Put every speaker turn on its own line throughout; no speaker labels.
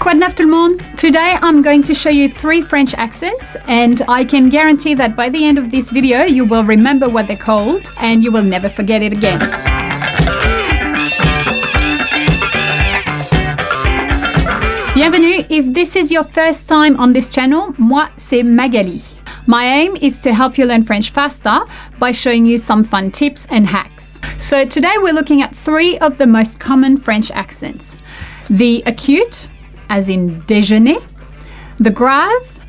Quoi de neuf tout le monde? Today I'm going to show you 3 French accents, and I can guarantee that by the end of this video you will remember what they're called and you will never forget it again. Bienvenue! If this is your first time on this channel, moi c'est Magali. My aim is to help you learn French faster by showing you some fun tips and hacks. So today we're looking at 3 of the most common French accents. The acute, as in déjeuner, the grave,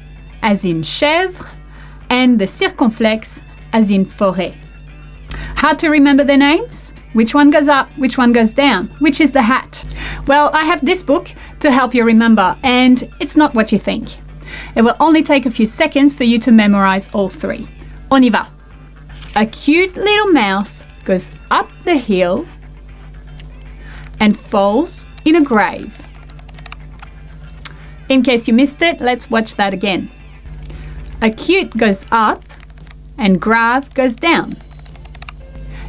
as in chèvre, and the circumflex, as in forêt. How to remember their names? Which one goes up? Which one goes down? Which is the hat? Well, I have this book to help you remember, and it's not what you think. It will only take a few seconds for you to memorize all 3. On y va. A cute little mouse goes up the hill and falls in a grave. In case you missed it, let's watch that again. Acute goes up and grave goes down.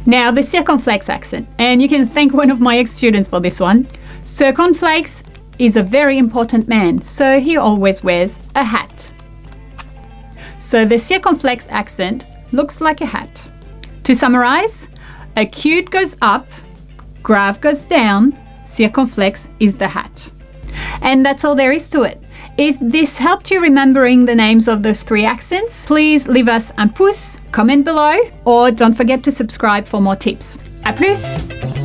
Now the circumflex accent, and you can thank one of my ex-students for this one. Circumflex is a very important man, so he always wears a hat. So the circumflex accent looks like a hat. To summarize, acute goes up, grave goes down, circumflex is the hat. And that's all there is to it. If this helped you remembering the names of those 3 accents, please leave us un pouce, comment below, or don't forget to subscribe for more tips. À plus!